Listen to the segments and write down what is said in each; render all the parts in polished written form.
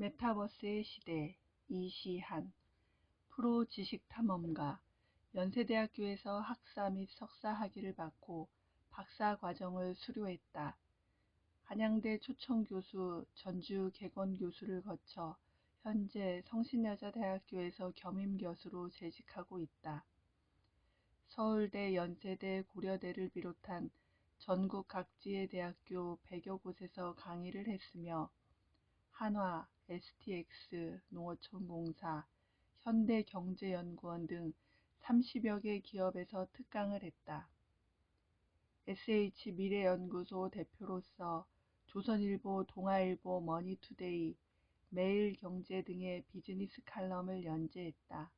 메타버스의 시대 이시한 프로 지식탐험가 연세대학교에서 학사 및 석사 학위를 받고 박사 과정을 수료했다. 한양대 초청교수, 전주 객원교수를 거쳐 현재 성신여자대학교에서 겸임교수로 재직하고 있다. 서울대, 연세대, 고려대를 비롯한 전국 각지의 대학교 100여 곳에서 강의를 했으며 한화, STX, 농어촌공사, 현대경제연구원 등 30여 개 기업에서 특강을 했다. SH미래연구소 대표로서 조선일보, 동아일보, 머니투데이, 매일경제 등의 비즈니스 칼럼을 연재했다.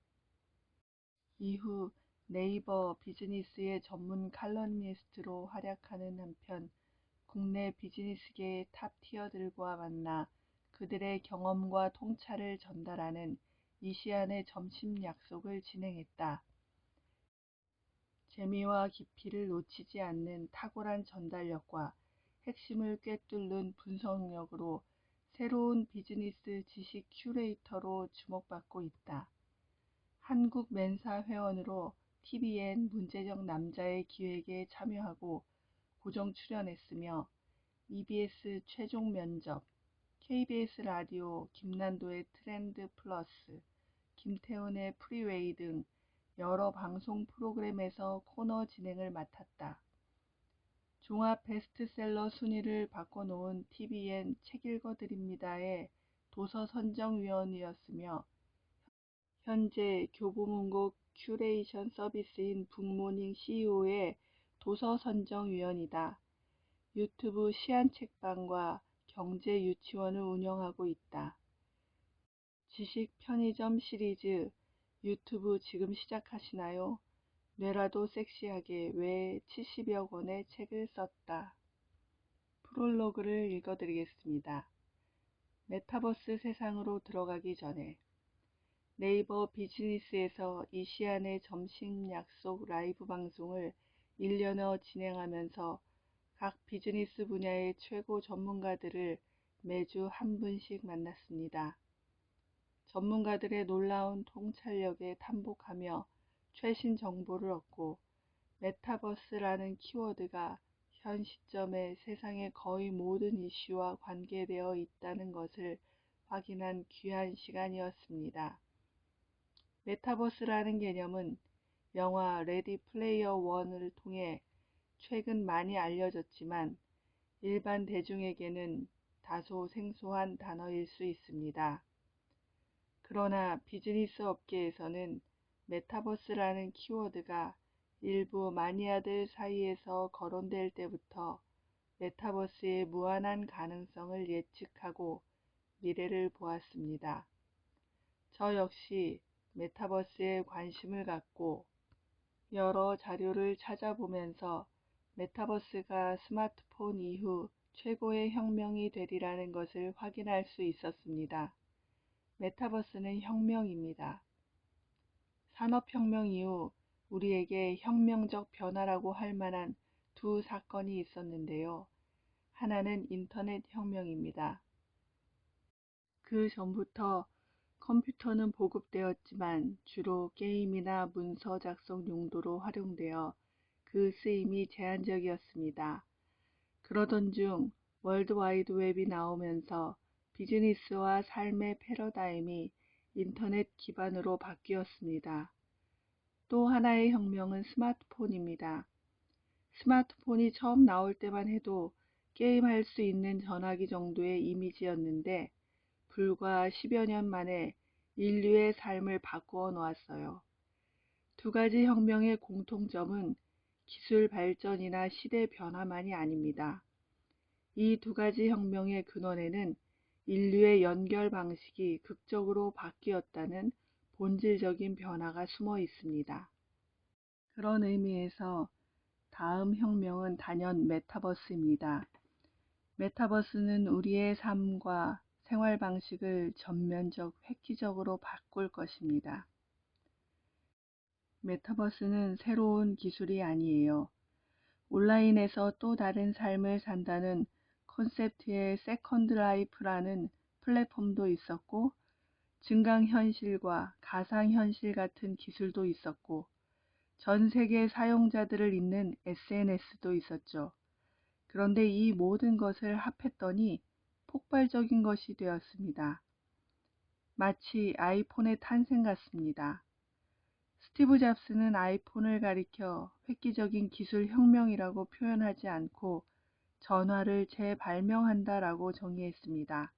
이후 네이버 비즈니스의 전문 칼럼니스트로 활약하는 한편 국내 비즈니스계의 탑티어들과 만나 그들의 경험과 통찰을 전달하는 이시안의 점심 약속을 진행했다. 재미와 깊이를 놓치지 않는 탁월한 전달력과 핵심을 꿰뚫는 분석력으로 새로운 비즈니스 지식 큐레이터로 주목받고 있다. 한국 맨사 회원으로 TVN 문제적 남자의 기획에 참여하고 고정 출연했으며 EBS 최종 면접, KBS 라디오 김난도의 트렌드 플러스, 김태훈의 프리웨이 등 여러 방송 프로그램에서 코너 진행을 맡았다. 종합 베스트셀러 순위를 바꿔놓은 TVN 책 읽어드립니다의 도서 선정위원이었으며 현재 교보문고 큐레이션 서비스인 북모닝 CEO의 도서 선정위원이다. 유튜브 시안책방과 경제유치원을 운영하고 있다. 지식 편의점 시리즈 유튜브 지금 시작하시나요? 뇌라도 섹시하게 왜 70여 권의 책을 썼다. 프롤로그를 읽어드리겠습니다. 메타버스 세상으로 들어가기 전에 네이버 비즈니스에서 이시안의 점심 약속 라이브 방송을 1년여 진행하면서 각 비즈니스 분야의 최고 전문가들을 매주 한 분씩 만났습니다. 전문가들의 놀라운 통찰력에 탐복하며 최신 정보를 얻고 메타버스라는 키워드가 현 시점에 세상의 거의 모든 이슈와 관계되어 있다는 것을 확인한 귀한 시간이었습니다. 메타버스라는 개념은 영화 레디 플레이어 원을 통해 최근 많이 알려졌지만 일반 대중에게는 다소 생소한 단어일 수 있습니다. 그러나 비즈니스 업계에서는 메타버스라는 키워드가 일부 마니아들 사이에서 거론될 때부터 메타버스의 무한한 가능성을 예측하고 미래를 보았습니다. 저 역시 메타버스에 관심을 갖고 여러 자료를 찾아보면서 메타버스가 스마트폰 이후 최고의 혁명이 되리라는 것을 확인할 수 있었습니다. 메타버스는 혁명입니다. 산업혁명 이후 우리에게 혁명적 변화라고 할 만한 두 사건이 있었는데요. 하나는 인터넷 혁명입니다. 그 전부터 컴퓨터는 보급되었지만 주로 게임이나 문서 작성 용도로 활용되어 그 쓰임이 제한적이었습니다. 그러던 중 월드와이드 웹이 나오면서 비즈니스와 삶의 패러다임이 인터넷 기반으로 바뀌었습니다. 또 하나의 혁명은 스마트폰입니다. 스마트폰이 처음 나올 때만 해도 게임할 수 있는 전화기 정도의 이미지였는데 불과 10여 년 만에 인류의 삶을 바꾸어 놓았어요. 두 가지 혁명의 공통점은 기술 발전이나 시대 변화만이 아닙니다. 이 두 가지 혁명의 근원에는 인류의 연결 방식이 극적으로 바뀌었다는 본질적인 변화가 숨어 있습니다. 그런 의미에서 다음 혁명은 단연 메타버스입니다. 메타버스는 우리의 삶과 생활 방식을 전면적 획기적으로 바꿀 것입니다. 메타버스는 새로운 기술이 아니에요. 온라인에서 또 다른 삶을 산다는 콘셉트의 세컨드 라이프라는 플랫폼도 있었고, 증강현실과 가상현실 같은 기술도 있었고, 전 세계 사용자들을 잇는 SNS도 있었죠. 그런데 이 모든 것을 합했더니 폭발적인 것이 되었습니다. 마치 아이폰의 탄생 같습니다. 스티브 잡스는 아이폰을 가리켜 획기적인 기술 혁명이라고 표현하지 않고 전화를 재발명한다라고 정의했습니다.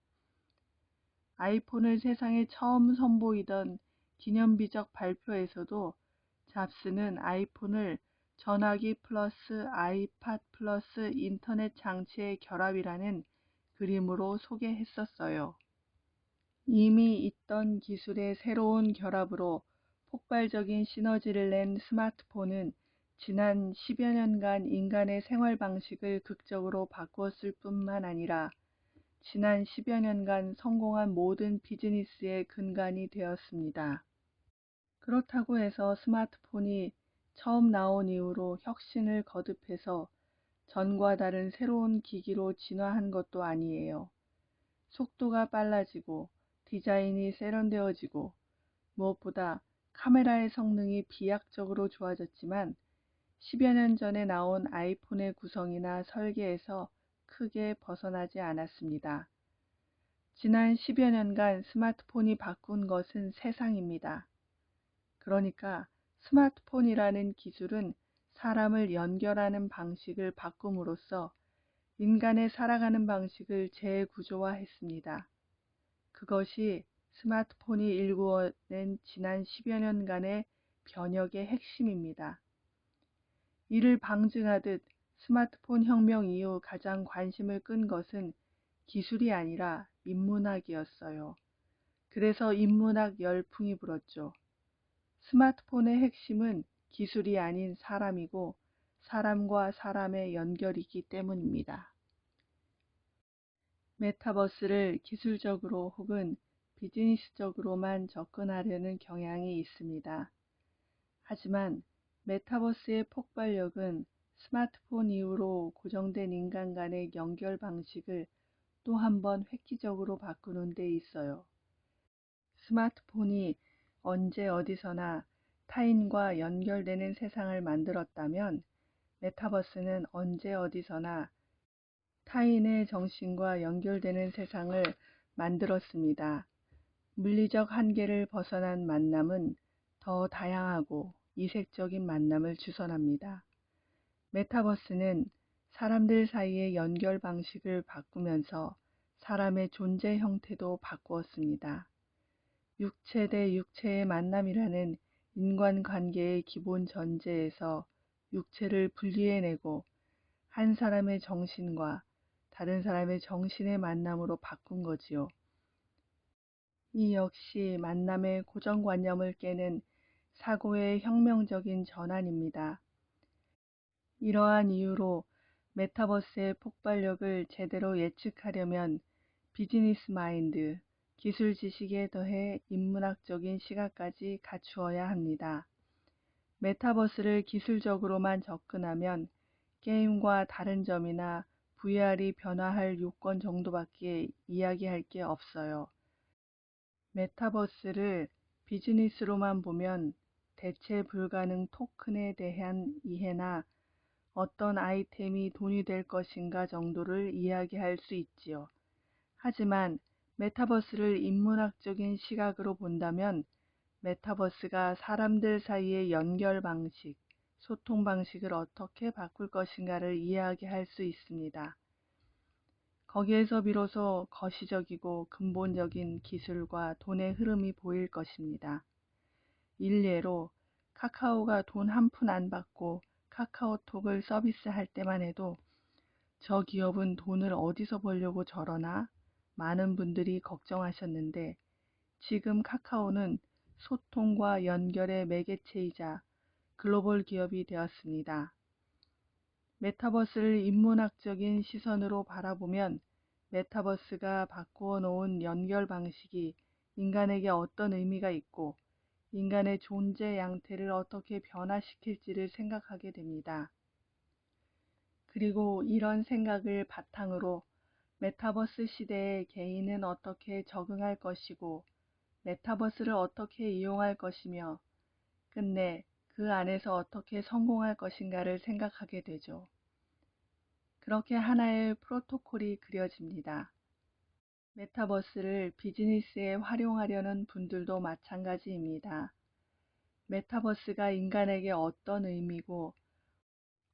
아이폰을 세상에 처음 선보이던 기념비적 발표에서도 잡스는 아이폰을 전화기 플러스 아이팟 플러스 인터넷 장치의 결합이라는 그림으로 소개했었어요. 이미 있던 기술의 새로운 결합으로 폭발적인 시너지를 낸 스마트폰은 지난 10여 년간 인간의 생활 방식을 극적으로 바꾸었을 뿐만 아니라 지난 10여 년간 성공한 모든 비즈니스의 근간이 되었습니다. 그렇다고 해서 스마트폰이 처음 나온 이후로 혁신을 거듭해서 전과 다른 새로운 기기로 진화한 것도 아니에요. 속도가 빨라지고 디자인이 세련되어지고 무엇보다 카메라의 성능이 비약적으로 좋아졌지만 10여 년 전에 나온 아이폰의 구성이나 설계에서 크게 벗어나지 않았습니다. 지난 10여 년간 스마트폰이 바꾼 것은 세상입니다. 그러니까 스마트폰이라는 기술은 사람을 연결하는 방식을 바꿈으로써 인간의 살아가는 방식을 재구조화했습니다. 그것이 스마트폰이 일구어낸 지난 10여 년간의 변혁의 핵심입니다. 이를 방증하듯 스마트폰 혁명 이후 가장 관심을 끈 것은 기술이 아니라 인문학이었어요. 그래서 인문학 열풍이 불었죠. 스마트폰의 핵심은 기술이 아닌 사람이고 사람과 사람의 연결이기 때문입니다. 메타버스를 기술적으로 혹은 비즈니스적으로만 접근하려는 경향이 있습니다. 하지만 메타버스의 폭발력은 스마트폰 이후로 고정된 인간 간의 연결 방식을 또 한 번 획기적으로 바꾸는 데 있어요. 스마트폰이 언제 어디서나 타인과 연결되는 세상을 만들었다면 메타버스는 언제 어디서나 타인의 정신과 연결되는 세상을 만들었습니다. 물리적 한계를 벗어난 만남은 더 다양하고 이색적인 만남을 주선합니다. 메타버스는 사람들 사이의 연결 방식을 바꾸면서 사람의 존재 형태도 바꾸었습니다. 육체 대 육체의 만남이라는 인간관계의 기본 전제에서 육체를 분리해내고 한 사람의 정신과 다른 사람의 정신의 만남으로 바꾼 거지요. 이 역시 만남의 고정관념을 깨는 사고의 혁명적인 전환입니다. 이러한 이유로 메타버스의 폭발력을 제대로 예측하려면 비즈니스 마인드, 기술 지식에 더해 인문학적인 시각까지 갖추어야 합니다. 메타버스를 기술적으로만 접근하면 게임과 다른 점이나 VR이 변화할 요건 정도밖에 이야기할 게 없어요. 메타버스를 비즈니스로만 보면 대체 불가능 토큰에 대한 이해나 어떤 아이템이 돈이 될 것인가 정도를 이야기할 수 있지요. 하지만 메타버스를 인문학적인 시각으로 본다면 메타버스가 사람들 사이의 연결 방식, 소통 방식을 어떻게 바꿀 것인가를 이야기할 수 있습니다. 거기에서 비로소 거시적이고 근본적인 기술과 돈의 흐름이 보일 것입니다. 일례로 카카오가 돈 한 푼 안 받고 카카오톡을 서비스할 때만 해도 저 기업은 돈을 어디서 벌려고 저러나 많은 분들이 걱정하셨는데 지금 카카오는 소통과 연결의 매개체이자 글로벌 기업이 되었습니다. 메타버스를 인문학적인 시선으로 바라보면 메타버스가 바꾸어 놓은 연결 방식이 인간에게 어떤 의미가 있고 인간의 존재 양태를 어떻게 변화시킬지를 생각하게 됩니다. 그리고 이런 생각을 바탕으로 메타버스 시대에 개인은 어떻게 적응할 것이고, 메타버스를 어떻게 이용할 것이며, 끝내 그 안에서 어떻게 성공할 것인가를 생각하게 되죠. 그렇게 하나의 프로토콜이 그려집니다. 메타버스를 비즈니스에 활용하려는 분들도 마찬가지입니다. 메타버스가 인간에게 어떤 의미고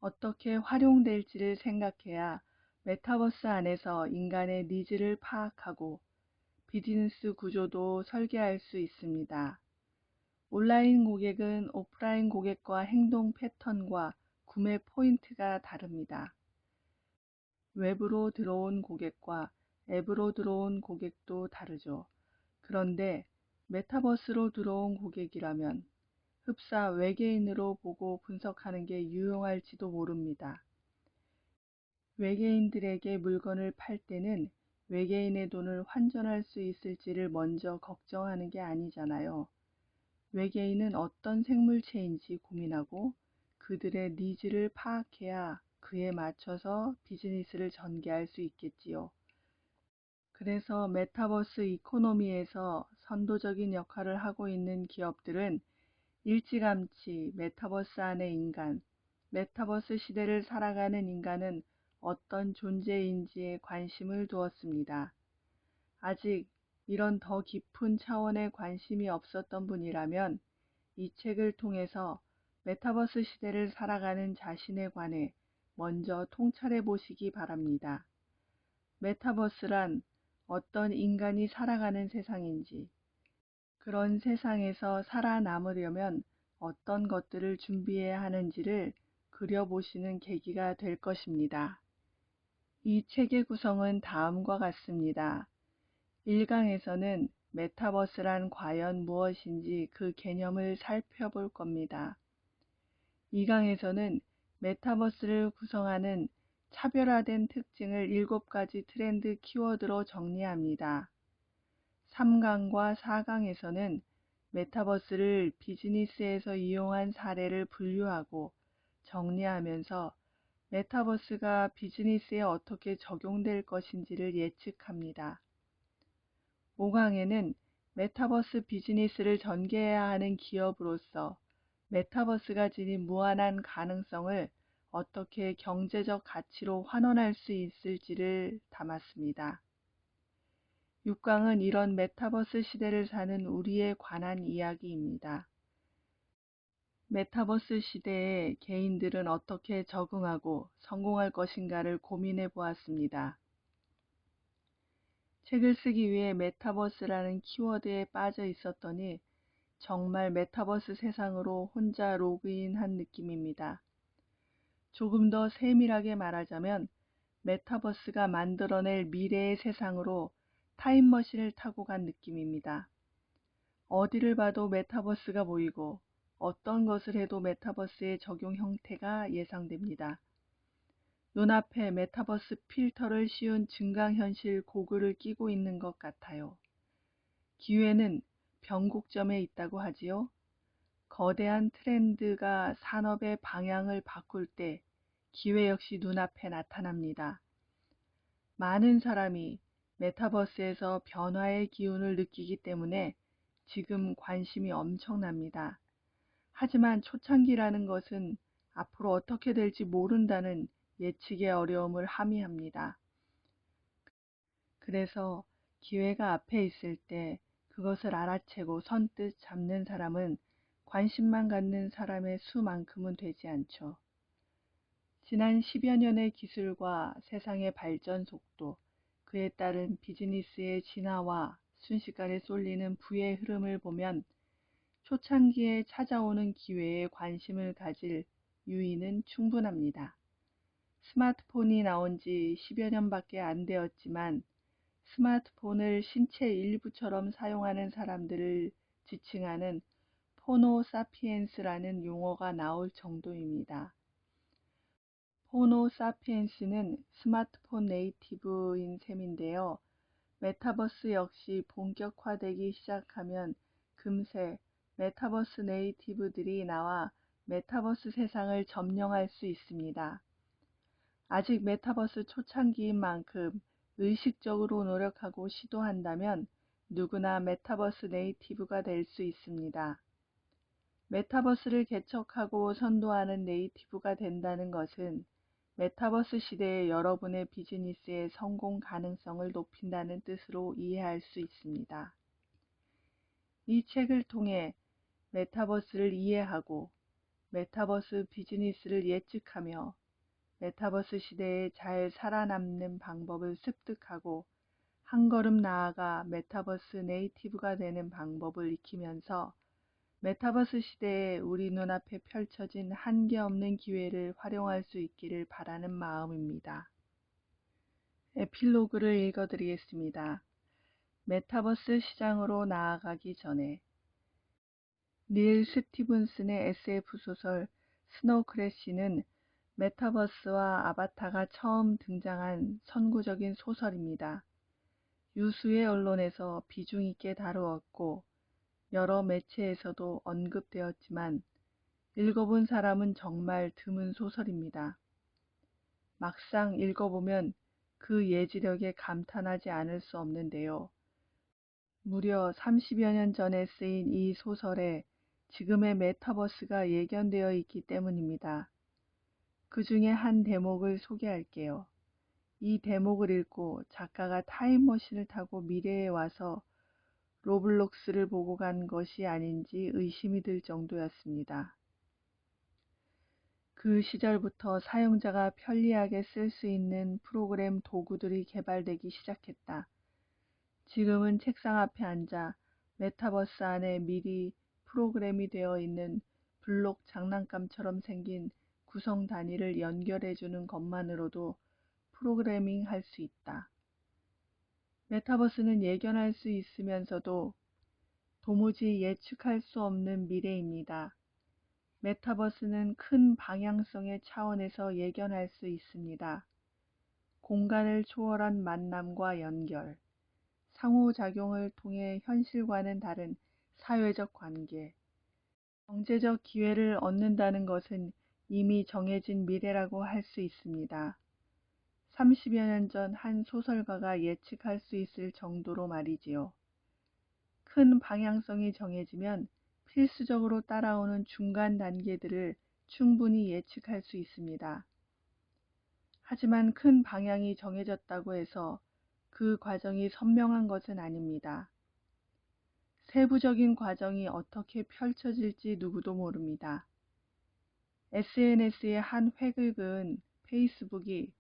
어떻게 활용될지를 생각해야 메타버스 안에서 인간의 니즈를 파악하고 비즈니스 구조도 설계할 수 있습니다. 온라인 고객은 오프라인 고객과 행동 패턴과 구매 포인트가 다릅니다. 외부로 들어온 고객과 앱으로 들어온 고객도 다르죠. 그런데 메타버스로 들어온 고객이라면 흡사 외계인으로 보고 분석하는 게 유용할지도 모릅니다. 외계인들에게 물건을 팔 때는 외계인의 돈을 환전할 수 있을지를 먼저 걱정하는 게 아니잖아요. 외계인은 어떤 생물체인지 고민하고 그들의 니즈를 파악해야 그에 맞춰서 비즈니스를 전개할 수 있겠지요. 그래서 메타버스 이코노미에서 선도적인 역할을 하고 있는 기업들은 일찌감치 메타버스 안의 인간, 메타버스 시대를 살아가는 인간은 어떤 존재인지에 관심을 두었습니다. 아직 이런 더 깊은 차원의 관심이 없었던 분이라면 이 책을 통해서 메타버스 시대를 살아가는 자신에 관해 먼저 통찰해 보시기 바랍니다. 메타버스란 어떤 인간이 살아가는 세상인지, 그런 세상에서 살아남으려면 어떤 것들을 준비해야 하는지를 그려보시는 계기가 될 것입니다. 이 책의 구성은 다음과 같습니다. 1강에서는 메타버스란 과연 무엇인지 그 개념을 살펴볼 겁니다. 2강에서는 메타버스를 구성하는 차별화된 특징을 7가지 트렌드 키워드로 정리합니다. 3강과 4강에서는 메타버스를 비즈니스에서 이용한 사례를 분류하고 정리하면서 메타버스가 비즈니스에 어떻게 적용될 것인지를 예측합니다. 5강에는 메타버스 비즈니스를 전개해야 하는 기업으로서 메타버스가 지닌 무한한 가능성을 어떻게 경제적 가치로 환원할 수 있을지를 담았습니다. 6강은 이런 메타버스 시대를 사는 우리에 관한 이야기입니다. 메타버스 시대에 개인들은 어떻게 적응하고 성공할 것인가를 고민해 보았습니다. 책을 쓰기 위해 메타버스라는 키워드에 빠져 있었더니 정말 메타버스 세상으로 혼자 로그인한 느낌입니다. 조금 더 세밀하게 말하자면 메타버스가 만들어낼 미래의 세상으로 타임머신을 타고 간 느낌입니다. 어디를 봐도 메타버스가 보이고 어떤 것을 해도 메타버스의 적용 형태가 예상됩니다. 눈앞에 메타버스 필터를 씌운 증강현실 고글을 끼고 있는 것 같아요. 기회는 변곡점에 있다고 하지요. 거대한 트렌드가 산업의 방향을 바꿀 때 기회 역시 눈앞에 나타납니다. 많은 사람이 메타버스에서 변화의 기운을 느끼기 때문에 지금 관심이 엄청납니다. 하지만 초창기라는 것은 앞으로 어떻게 될지 모른다는 예측의 어려움을 함의합니다. 그래서 기회가 앞에 있을 때 그것을 알아채고 선뜻 잡는 사람은 관심만 갖는 사람의 수만큼은 되지 않죠. 지난 10여 년의 기술과 세상의 발전 속도, 그에 따른 비즈니스의 진화와 순식간에 쏠리는 부의 흐름을 보면 초창기에 찾아오는 기회에 관심을 가질 유의는 충분합니다. 스마트폰이 나온 지 10여 년밖에 안 되었지만 스마트폰을 신체 일부처럼 사용하는 사람들을 지칭하는 포노사피엔스라는 용어가 나올 정도입니다. 포노사피엔스는 스마트폰 네이티브인 셈인데요. 메타버스 역시 본격화되기 시작하면 금세 메타버스 네이티브들이 나와 메타버스 세상을 점령할 수 있습니다. 아직 메타버스 초창기인 만큼 의식적으로 노력하고 시도한다면 누구나 메타버스 네이티브가 될 수 있습니다. 메타버스를 개척하고 선도하는 네이티브가 된다는 것은 메타버스 시대의 여러분의 비즈니스의 성공 가능성을 높인다는 뜻으로 이해할 수 있습니다. 이 책을 통해 메타버스를 이해하고 메타버스 비즈니스를 예측하며 메타버스 시대에 잘 살아남는 방법을 습득하고 한 걸음 나아가 메타버스 네이티브가 되는 방법을 익히면서 메타버스 시대에 우리 눈앞에 펼쳐진 한계 없는 기회를 활용할 수 있기를 바라는 마음입니다. 에필로그를 읽어드리겠습니다. 메타버스 시장으로 나아가기 전에 닐 스티븐슨의 SF 소설 스노우 크래시는 메타버스와 아바타가 처음 등장한 선구적인 소설입니다. 유수의 언론에서 비중 있게 다루었고 여러 매체에서도 언급되었지만 읽어본 사람은 정말 드문 소설입니다. 막상 읽어보면 그 예지력에 감탄하지 않을 수 없는데요. 무려 30여 년 전에 쓰인 이 소설에 지금의 메타버스가 예견되어 있기 때문입니다. 그 중에 한 대목을 소개할게요. 이 대목을 읽고 작가가 타임머신을 타고 미래에 와서 로블록스를 보고 간 것이 아닌지 의심이 들 정도였습니다. 그 시절부터 사용자가 편리하게 쓸 수 있는 프로그램 도구들이 개발되기 시작했다. 지금은 책상 앞에 앉아 메타버스 안에 미리 프로그램이 되어 있는 블록 장난감처럼 생긴 구성 단위를 연결해주는 것만으로도 프로그래밍 할 수 있다. 메타버스는 예견할 수 있으면서도 도무지 예측할 수 없는 미래입니다. 메타버스는 큰 방향성의 차원에서 예견할 수 있습니다. 공간을 초월한 만남과 연결, 상호작용을 통해 현실과는 다른 사회적 관계, 경제적 기회를 얻는다는 것은 이미 정해진 미래라고 할 수 있습니다. 30여 년 전 한 소설가가 예측할 수 있을 정도로 말이지요. 큰 방향성이 정해지면 필수적으로 따라오는 중간 단계들을 충분히 예측할 수 있습니다. 하지만 큰 방향이 정해졌다고 해서 그 과정이 선명한 것은 아닙니다. 세부적인 과정이 어떻게 펼쳐질지 누구도 모릅니다. SNS의 한 획을 그은 페이스북이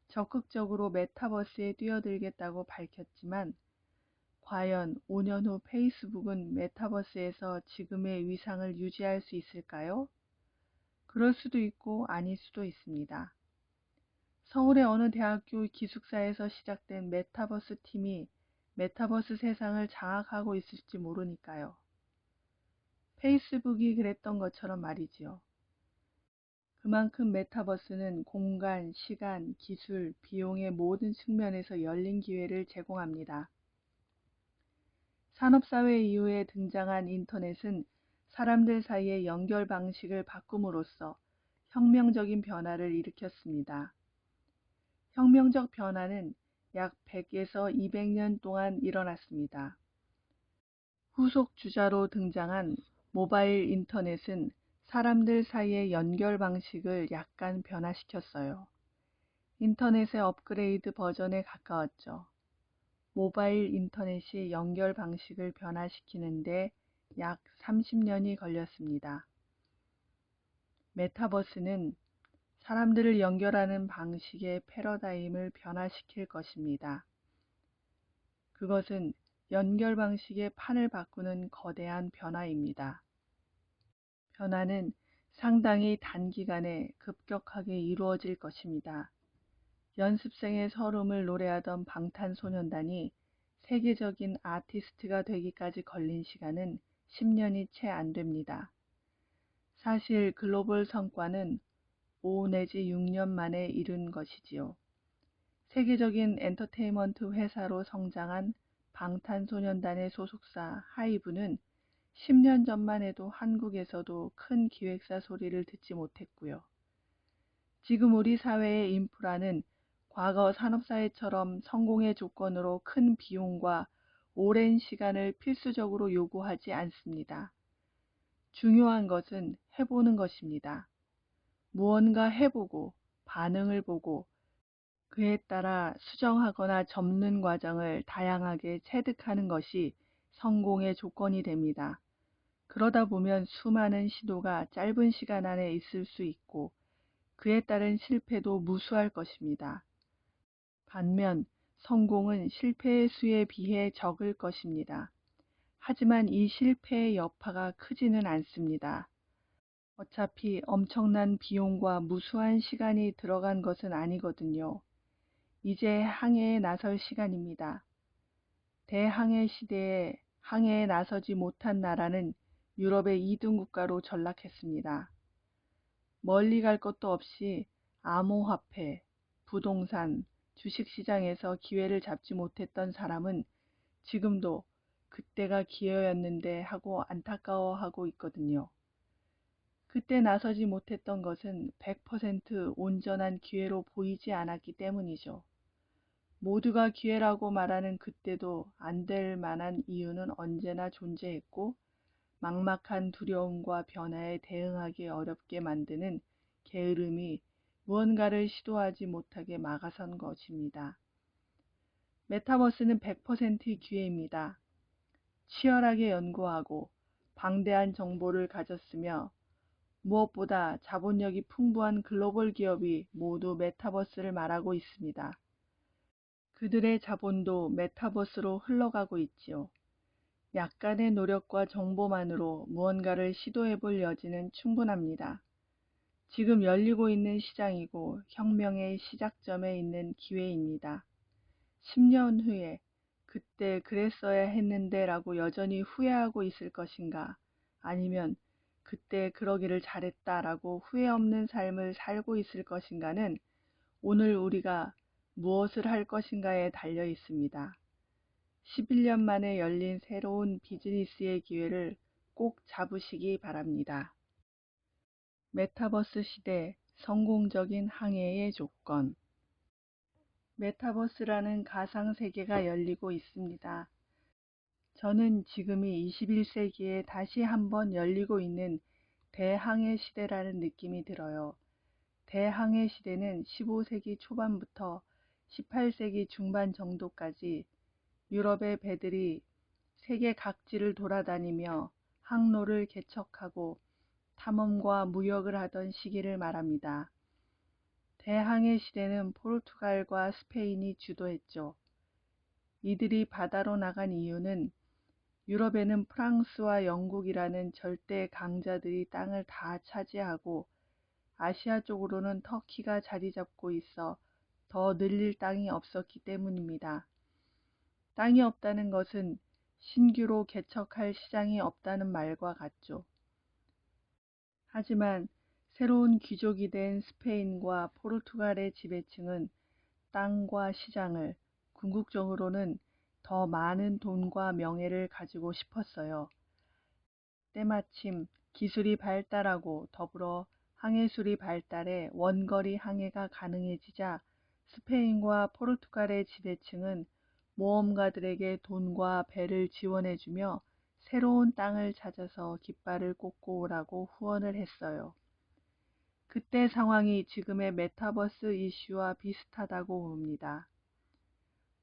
적극적으로 메타버스에 뛰어들겠다고 밝혔지만 과연 5년 후 페이스북은 메타버스에서 지금의 위상을 유지할 수 있을까요? 그럴 수도 있고 아닐 수도 있습니다. 서울의 어느 대학교 기숙사에서 시작된 메타버스 팀이 메타버스 세상을 장악하고 있을지 모르니까요. 페이스북이 그랬던 것처럼 말이지요. 그만큼 메타버스는 공간, 시간, 기술, 비용의 모든 측면에서 열린 기회를 제공합니다. 산업사회 이후에 등장한 인터넷은 사람들 사이의 연결 방식을 바꿈으로써 혁명적인 변화를 일으켰습니다. 혁명적 변화는 약 100에서 200년 동안 일어났습니다. 후속 주자로 등장한 모바일 인터넷은 사람들 사이의 연결 방식을 약간 변화시켰어요. 인터넷의 업그레이드 버전에 가까웠죠. 모바일 인터넷이 연결 방식을 변화시키는데 약 30년이 걸렸습니다. 메타버스는 사람들을 연결하는 방식의 패러다임을 변화시킬 것입니다. 그것은 연결 방식의 판을 바꾸는 거대한 변화입니다. 변화는 상당히 단기간에 급격하게 이루어질 것입니다. 연습생의 서름을 노래하던 방탄소년단이 세계적인 아티스트가 되기까지 걸린 시간은 10년이 채 안 됩니다. 사실 글로벌 성과는 5 내지 6년 만에 이룬 것이지요. 세계적인 엔터테인먼트 회사로 성장한 방탄소년단의 소속사 하이브는 10년 전만 해도 한국에서도 큰 기획사 소리를 듣지 못했고요. 지금 우리 사회의 인프라는 과거 산업사회처럼 성공의 조건으로 큰 비용과 오랜 시간을 필수적으로 요구하지 않습니다. 중요한 것은 해보는 것입니다. 무언가 해보고 반응을 보고 그에 따라 수정하거나 접는 과정을 다양하게 체득하는 것이 성공의 조건이 됩니다. 그러다 보면 수많은 시도가 짧은 시간 안에 있을 수 있고 그에 따른 실패도 무수할 것입니다. 반면 성공은 실패의 수에 비해 적을 것입니다. 하지만 이 실패의 여파가 크지는 않습니다. 어차피 엄청난 비용과 무수한 시간이 들어간 것은 아니거든요. 이제 항해에 나설 시간입니다. 대항해 시대에 항해에 나서지 못한 나라는 유럽의 2등 국가로 전락했습니다. 멀리 갈 것도 없이 암호화폐, 부동산, 주식시장에서 기회를 잡지 못했던 사람은 지금도 그때가 기회였는데 하고 안타까워하고 있거든요. 그때 나서지 못했던 것은 100% 온전한 기회로 보이지 않았기 때문이죠. 모두가 기회라고 말하는 그때도 안 될 만한 이유는 언제나 존재했고 막막한 두려움과 변화에 대응하기 어렵게 만드는 게으름이 무언가를 시도하지 못하게 막아선 것입니다. 메타버스는 100%의 기회입니다. 치열하게 연구하고 방대한 정보를 가졌으며 무엇보다 자본력이 풍부한 글로벌 기업이 모두 메타버스를 말하고 있습니다. 그들의 자본도 메타버스로 흘러가고 있지요. 약간의 노력과 정보만으로 무언가를 시도해볼 여지는 충분합니다. 지금 열리고 있는 시장이고 혁명의 시작점에 있는 기회입니다. 10년 후에 그때 그랬어야 했는데 라고 여전히 후회하고 있을 것인가, 아니면 그때 그러기를 잘했다 라고 후회 없는 삶을 살고 있을 것인가는 오늘 우리가 무엇을 할 것인가에 달려 있습니다. 11년 만에 열린 새로운 비즈니스의 기회를 꼭 잡으시기 바랍니다. 메타버스 시대 성공적인 항해의 조건. 메타버스라는 가상세계가 열리고 있습니다. 저는 지금이 21세기에 다시 한번 열리고 있는 대항해 시대라는 느낌이 들어요. 대항해 시대는 15세기 초반부터 18세기 중반 정도까지 유럽의 배들이 세계 각지를 돌아다니며 항로를 개척하고 탐험과 무역을 하던 시기를 말합니다. 대항해 시대는 포르투갈과 스페인이 주도했죠. 이들이 바다로 나간 이유는 유럽에는 프랑스와 영국이라는 절대 강자들이 땅을 다 차지하고 아시아 쪽으로는 터키가 자리 잡고 있어 더 늘릴 땅이 없었기 때문입니다. 땅이 없다는 것은 신규로 개척할 시장이 없다는 말과 같죠. 하지만 새로운 귀족이 된 스페인과 포르투갈의 지배층은 땅과 시장을, 궁극적으로는 더 많은 돈과 명예를 가지고 싶었어요. 때마침 기술이 발달하고 더불어 항해술이 발달해 원거리 항해가 가능해지자 스페인과 포르투갈의 지배층은 모험가들에게 돈과 배를 지원해주며 새로운 땅을 찾아서 깃발을 꽂고 오라고 후원을 했어요. 그때 상황이 지금의 메타버스 이슈와 비슷하다고 봅니다.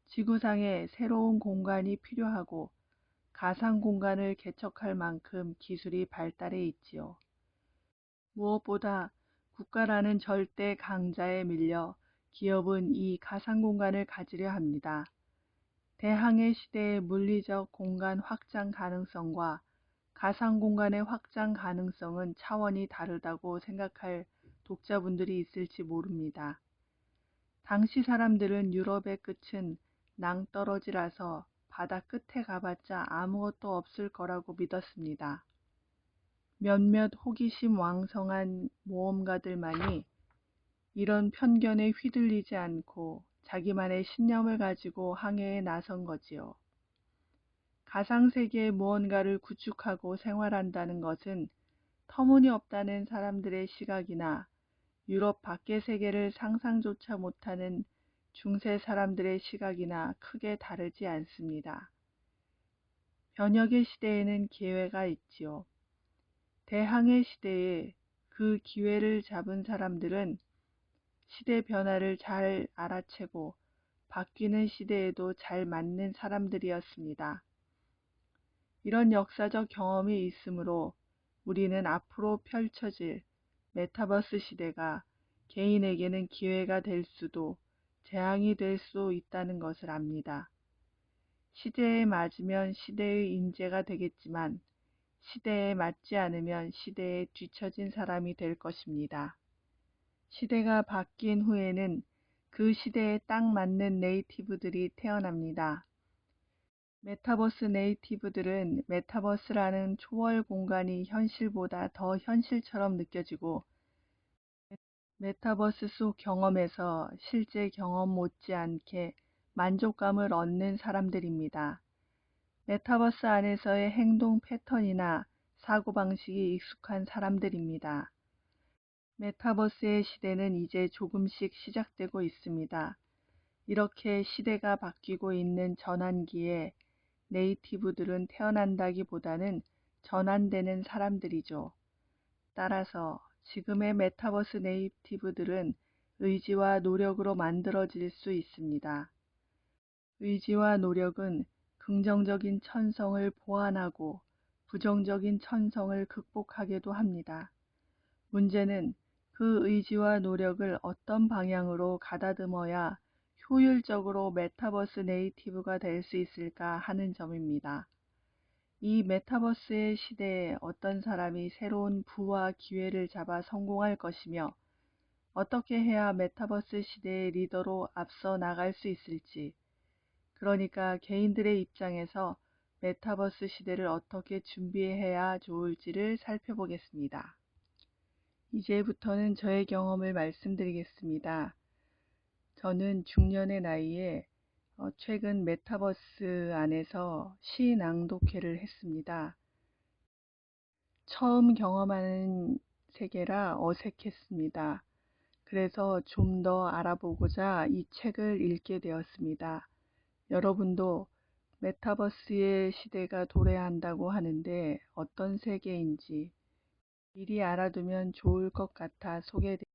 지구상에 새로운 공간이 필요하고 가상 공간을 개척할 만큼 기술이 발달해 있지요. 무엇보다 국가라는 절대 강자에 밀려 기업은 이 가상 공간을 가지려 합니다. 대항해 시대의 물리적 공간 확장 가능성과 가상 공간의 확장 가능성은 차원이 다르다고 생각할 독자분들이 있을지 모릅니다. 당시 사람들은 유럽의 끝은 낭떠러지라서 바다 끝에 가봤자 아무것도 없을 거라고 믿었습니다. 몇몇 호기심 왕성한 모험가들만이 이런 편견에 휘둘리지 않고 자기만의 신념을 가지고 항해에 나선 거지요. 가상세계의 무언가를 구축하고 생활한다는 것은 터무니없다는 사람들의 시각이나 유럽 밖의 세계를 상상조차 못하는 중세 사람들의 시각이나 크게 다르지 않습니다. 변혁의 시대에는 기회가 있지요. 대항해 시대에 그 기회를 잡은 사람들은 시대 변화를 잘 알아채고 바뀌는 시대에도 잘 맞는 사람들이었습니다. 이런 역사적 경험이 있으므로 우리는 앞으로 펼쳐질 메타버스 시대가 개인에게는 기회가 될 수도 재앙이 될 수 있다는 것을 압니다. 시대에 맞으면 시대의 인재가 되겠지만 시대에 맞지 않으면 시대에 뒤처진 사람이 될 것입니다. 시대가 바뀐 후에는 그 시대에 딱 맞는 네이티브들이 태어납니다. 메타버스 네이티브들은 메타버스라는 초월 공간이 현실보다 더 현실처럼 느껴지고 메타버스 속 경험에서 실제 경험 못지않게 만족감을 얻는 사람들입니다. 메타버스 안에서의 행동 패턴이나 사고방식이 익숙한 사람들입니다. 메타버스의 시대는 이제 조금씩 시작되고 있습니다. 이렇게 시대가 바뀌고 있는 전환기에 네이티브들은 태어난다기보다는 전환되는 사람들이죠. 따라서 지금의 메타버스 네이티브들은 의지와 노력으로 만들어질 수 있습니다. 의지와 노력은 긍정적인 천성을 보완하고 부정적인 천성을 극복하게도 합니다. 문제는 그 의지와 노력을 어떤 방향으로 가다듬어야 효율적으로 메타버스 네이티브가 될 수 있을까 하는 점입니다. 이 메타버스의 시대에 어떤 사람이 새로운 부와 기회를 잡아 성공할 것이며 어떻게 해야 메타버스 시대의 리더로 앞서 나갈 수 있을지, 그러니까 개인들의 입장에서 메타버스 시대를 어떻게 준비해야 좋을지를 살펴보겠습니다. 이제부터는 저의 경험을 말씀드리겠습니다. 저는 중년의 나이에 최근 메타버스 안에서 시 낭독회를 했습니다. 처음 경험하는 세계라 어색했습니다. 그래서 좀 더 알아보고자 이 책을 읽게 되었습니다. 여러분도 메타버스의 시대가 도래한다고 하는데 어떤 세계인지 미리 알아두면 좋을 것 같아 소개드립니다.